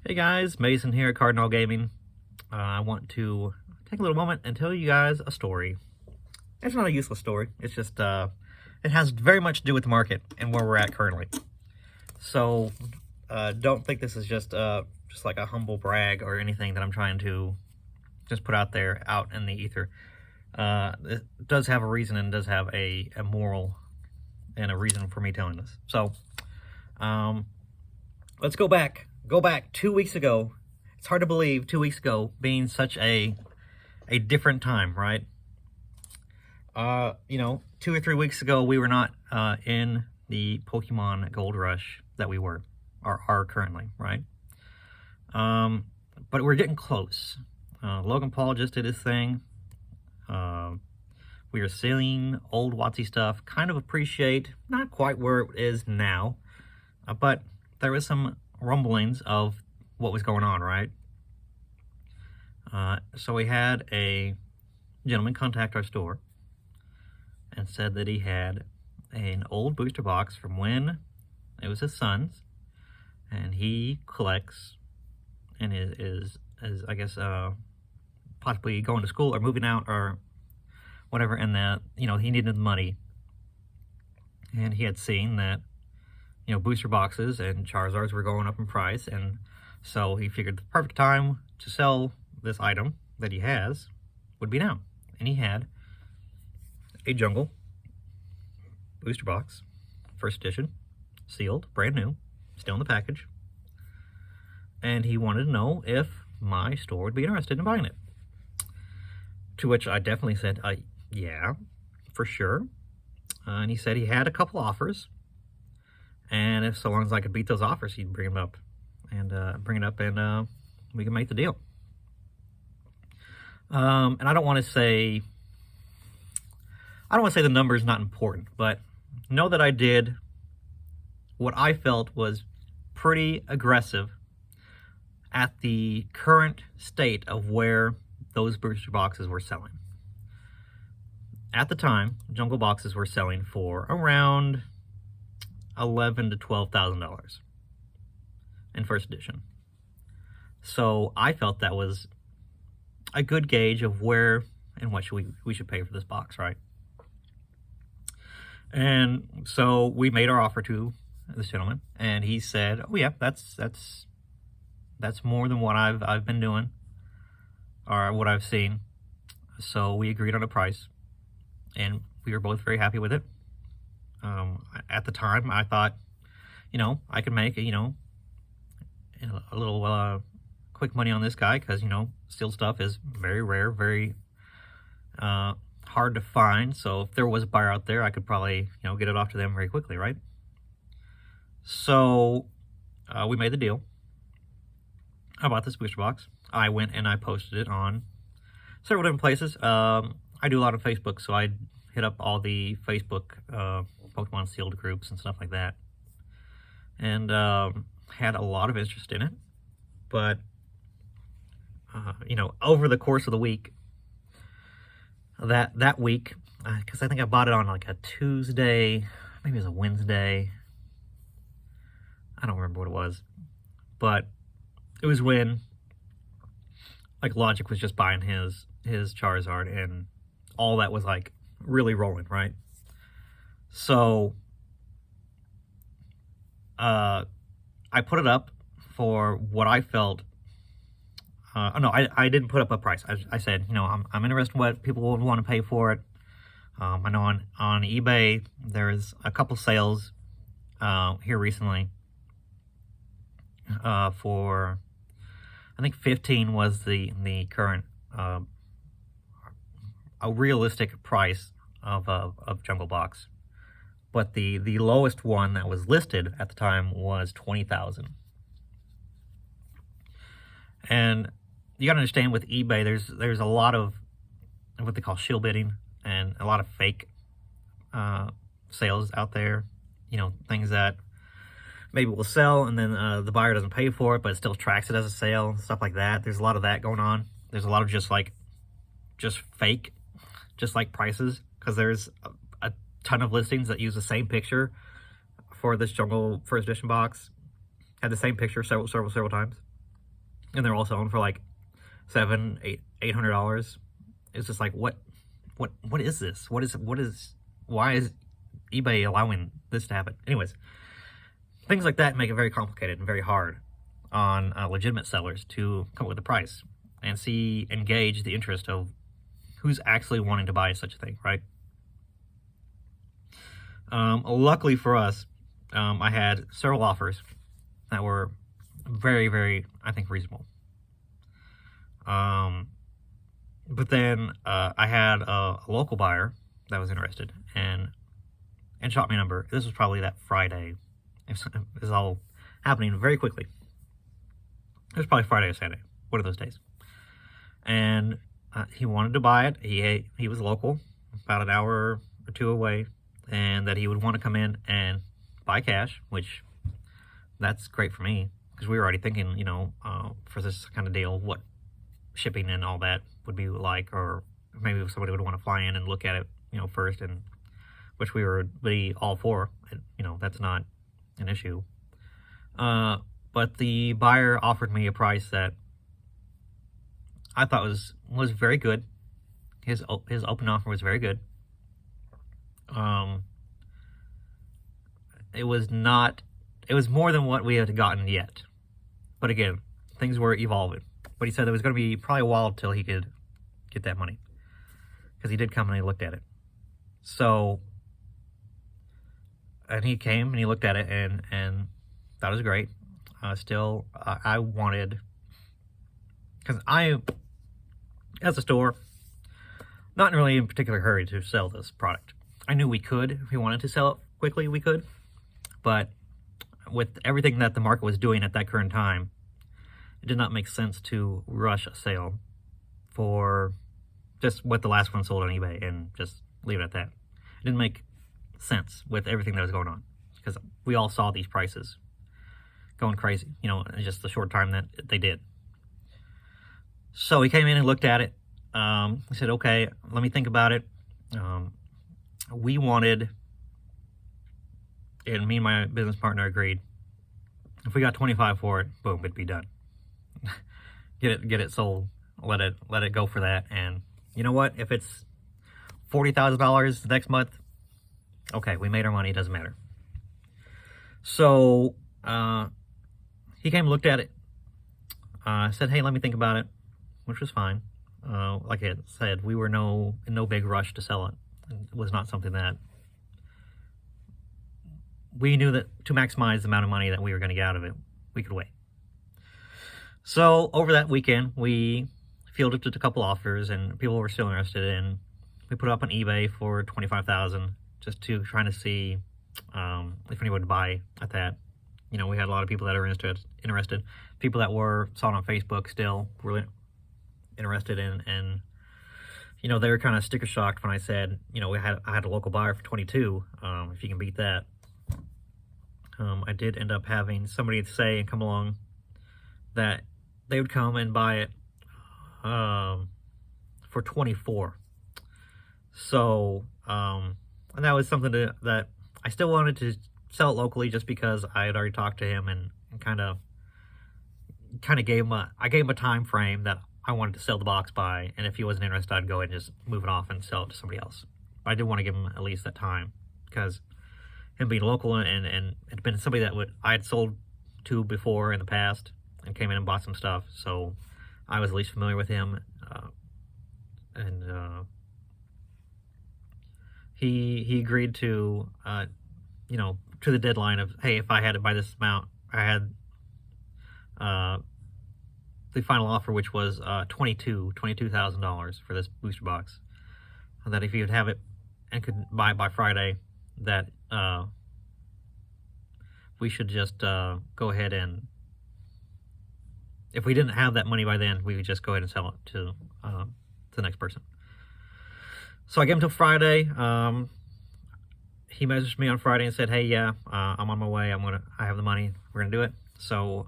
Hey guys, Mason here at Cardinal Gaming. I want to take a little moment and tell you guys a story. It's not a useless story. It's just, it has very much to do with the market and where we're at currently. So, don't think this is just like a humble brag or anything that I'm trying to just put out there, out in the ether. It does have a reason and does have a moral and a reason for me telling this. So, let's go back 2 weeks ago. It's hard to believe 2 weeks ago being such a different time, right? 2 or 3 weeks ago, we were not in the Pokemon Gold Rush that we were, or are currently, right? But we're getting close. Logan Paul just did his thing. We are selling old WotC stuff, kind of appreciate, not quite where it is now, but there was some rumblings of what was going on, right? So we had a gentleman contact our store and said that he had an old booster box from when it was his son's, and he collects and is I guess possibly going to school or moving out or whatever, and that he needed the money, and he had seen that booster boxes and Charizards were going up in price, and so he figured the perfect time to sell this item that he has would be now. And he had a Jungle booster box, first edition, sealed, brand new, still in the package, and he wanted to know if my store would be interested in buying it. To which I definitely said, yeah, for sure. And he said he had a couple offers, and if so long as I could beat those offers, he'd bring them up, and we can make the deal. And I don't want to say the number's not important, but know that I did what I felt was pretty aggressive at the current state of where those booster boxes were selling. At the time, Jungle boxes were selling for around $11,000 to $12,000 in first edition. So I felt that was a good gauge of where and what we should pay for this box, right? And so we made our offer to this gentleman, and he said, "Oh yeah, that's more than what I've been doing, or what I've seen." So we agreed on a price, and we were both very happy with it. At the time, I thought, I could make a little quick money on this guy, because sealed stuff is very rare, very hard to find. So if there was a buyer out there, I could probably get it off to them very quickly, right? So we made the deal. I bought this booster box. I went and I posted it on several different places. I do a lot on Facebook, so I hit up all the Facebook Pokemon sealed groups and stuff like that, and had a lot of interest in it. But over the course of the week, that week, because I think I bought it on like a Tuesday, maybe it was a Wednesday, I don't remember what it was, but it was when like Logic was just buying his Charizard, and all that was like really rolling, right? So I put it up for what I felt. No, I didn't put up a price. I said, I'm interested in what people would want to pay for it. I know on eBay there's a couple sales here recently for, I think 15 was the current a realistic price of Jungle Box, but the lowest one that was listed at the time was 20,000. And you gotta understand, with eBay, there's a lot of what they call shield bidding and a lot of fake sales out there. Things that maybe will sell and then the buyer doesn't pay for it, but it still tracks it as a sale, stuff like that. There's a lot of that going on. There's a lot of just fake, just like prices, because there's a ton of listings that use the same picture for this Jungle first edition box. Had the same picture several times. and they're all selling for like $800. It's just like, what is this? Why is eBay allowing this to happen? Anyways, things like that make it very complicated and very hard on legitimate sellers to come up with a price and engage the interest of who's actually wanting to buy such a thing, right? Luckily for us, I had several offers that were very, very, I think, reasonable. But then I had a local buyer that was interested and shot me a number. This was probably that Friday. It was all happening very quickly. It was probably Friday or Saturday, one of those days. And he wanted to buy it. He was local, about an hour or two away, and that he would want to come in and buy cash, which that's great for me because we were already thinking, for this kind of deal, what shipping and all that would be like, or maybe if somebody would want to fly in and look at it, first, and which we would be all for. That's not an issue. But the buyer offered me a price that I thought was very good. His open offer was very good. It was more than what we had gotten yet. But again, things were evolving. But he said it was going to be probably a while till he could get that money, because he did come and he looked at it. So, and he came and he looked at it and that was great. Still, I wanted, because as a store, not really in particular hurry to sell this product. I knew we could, if we wanted to sell it quickly, we could. But with everything that the market was doing at that current time, it did not make sense to rush a sale for just what the last one sold on eBay and just leave it at that. It didn't make sense with everything that was going on, because we all saw these prices going crazy, in just the short time that they did. So he came in and looked at it. He said, okay, let me think about it. We wanted, and me and my business partner agreed, if we got 25 for it, boom, it'd be done. Get it sold. Let it go for that. And you know what? If it's $40,000 next month, okay, we made our money. It doesn't matter. So he came and looked at it. Said, hey, let me think about it, which was fine. Like I said, we were in no big rush to sell it. It was not something that we knew that to maximize the amount of money that we were going to get out of it, we could wait. So over that weekend, we fielded a couple offers, and people were still interested in. We put it up on eBay for $25,000, just to trying to see if anyone would buy at that. We had a lot of people that are interested. People that saw it on Facebook still were interested in, and they were kind of sticker shocked when I said, I had a local buyer for 22. If you can beat that. I did end up having somebody say and come along that they would come and buy it for 24. So, and that was something that I still wanted to sell it locally, just because I had already talked to him and kind of gave him a time frame that I wanted to sell the box by, and if he wasn't interested, I'd go ahead and just move it off and sell it to somebody else. But I did want to give him at least that time, because him being local and had been somebody that I had sold to before in the past and came in and bought some stuff, so I was at least familiar with him. He agreed to to the deadline of, hey, if I had it by this amount, I had the final offer, which was $22,000 for this booster box. That if he would have it and could buy it by Friday, that we should just go ahead and, if we didn't have that money by then, we would just go ahead and sell it to the next person. So I gave him till Friday. He messaged me on Friday and said, hey, yeah, I'm on my way. I have the money. We're gonna do it. So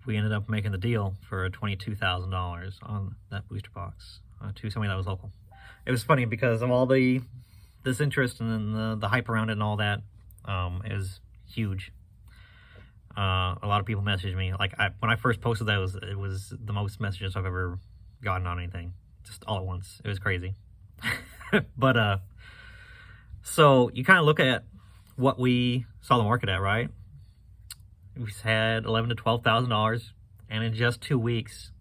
we ended up making the deal for $22,000 on that booster box to somebody that was local. It was funny because of all this interest and then the hype around it and all that is huge. A lot of people messaged me. Like when I first posted that, it was the most messages I've ever gotten on anything, just all at once. It was crazy. But so you kind of look at what we saw the market at, right? We had $11,000 to $12,000, and in just 2 weeks,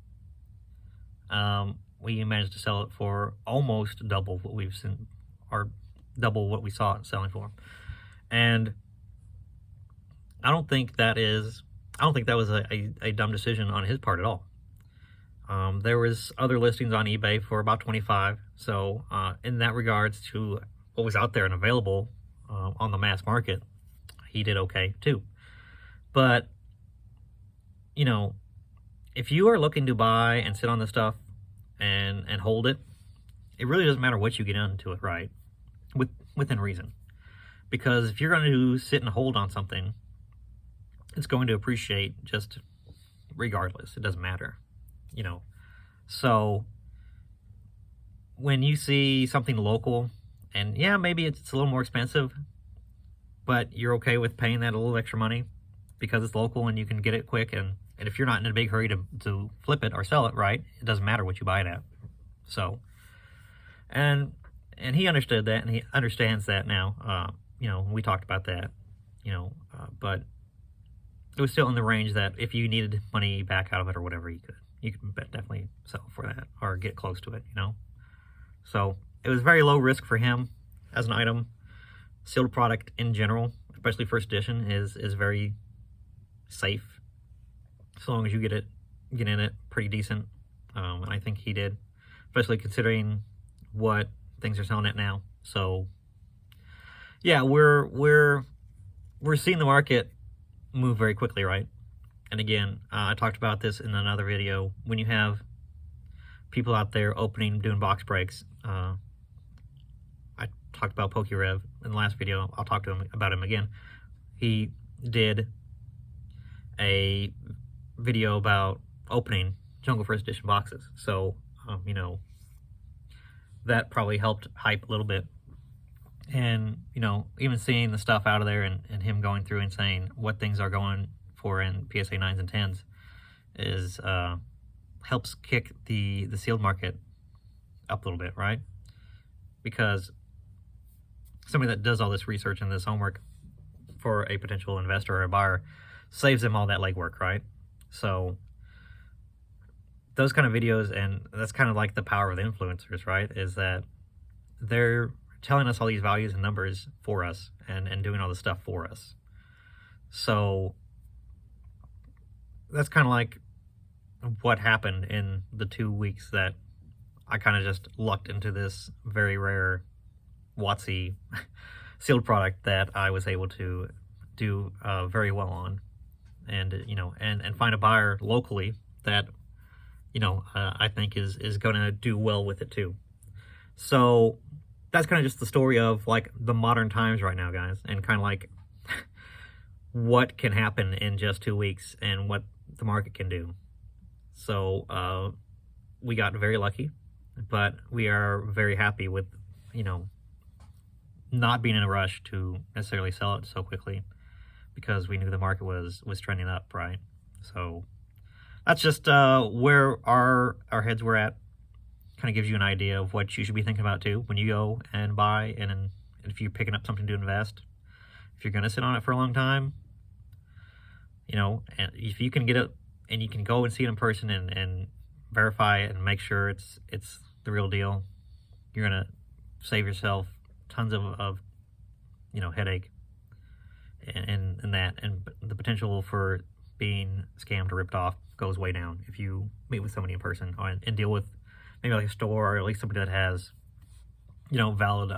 we managed to sell it for almost double what we've seen, or double what we saw it selling for. And I don't think that was a dumb decision on his part at all. There was other listings on eBay for about 25. So in that regards to what was out there and available on the mass market, he did okay too. But, you know, if you are looking to buy and sit on the stuff and hold it, it really doesn't matter what you get into it, right? Within reason. Because if you're going to sit and hold on something, it's going to appreciate just regardless. It doesn't matter, you know. So when you see something local, and yeah, maybe it's a little more expensive, but you're okay with paying that a little extra money because it's local and you can get it quick, and if you're not in a big hurry to flip it or sell it, right, it doesn't matter what you buy it at. So, and he understood that, and he understands that now. You know, we talked about that, you know, but it was still in the range that if you needed money back out of it or whatever, you could definitely sell for that or get close to it, you know. So it was very low risk for him as an item. Sealed product in general, especially first edition, is very safe as long as you get in it pretty decent. And I think he did, especially considering what things are selling at now. So yeah, we're seeing the market move very quickly, right? And again, I talked about this in another video. When you have people out there doing box breaks, I talked about PokeRev in the last video. I'll talk to him about him again. He did a video about opening Jungle First Edition boxes. So, you know, that probably helped hype a little bit. And, you know, even seeing the stuff out of there and him going through and saying what things are going for in PSA 9s and 10s is helps kick the sealed market up a little bit, right? Because somebody that does all this research and this homework for a potential investor or a buyer saves them all that legwork, right? So those kind of videos, and that's kind of like the power of the influencers, right? Is that they're telling us all these values and numbers for us and doing all this stuff for us. So that's kind of like what happened in the 2 weeks that I kind of just lucked into this very rare WotC sealed product that I was able to do very well on, and you know, and find a buyer locally that, you know, I think is going to do well with it too. So that's kind of just the story of like the modern times right now, guys, and kind of like what can happen in just 2 weeks and what the market can do. So we got very lucky, but we are very happy with, you know, not being in a rush to necessarily sell it so quickly because we knew the market was trending up, right? So that's just where our heads were at. Kind of gives you an idea of what you should be thinking about too when you go and buy, and if you're picking up something to invest. If you're going to sit on it for a long time, you know, and if you can get it and you can go and see it in person and verify it and make sure it's the real deal, you're going to save yourself tons of you know, headache and that, and the potential for being scammed or ripped off goes way down if you meet with somebody in person and deal with maybe like a store or at least somebody that has, you know, valid,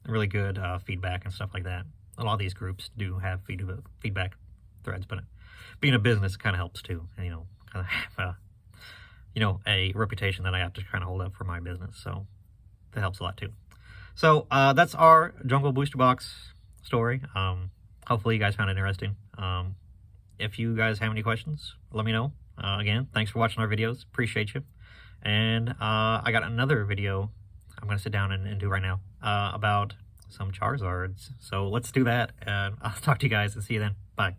really good feedback and stuff like that. A lot of these groups do have feedback threads, but being a business kind of helps too. And, you know, kind of have you know, a reputation that I have to kind of hold up for my business. So that helps a lot too. So that's our Jungle Booster Box story. Hopefully you guys found it interesting. If you guys have any questions, let me know. Again, thanks for watching our videos. Appreciate you. And I got another video I'm going to sit down and do right now about some Charizards. So let's do that. And I'll talk to you guys and see you then. Bye.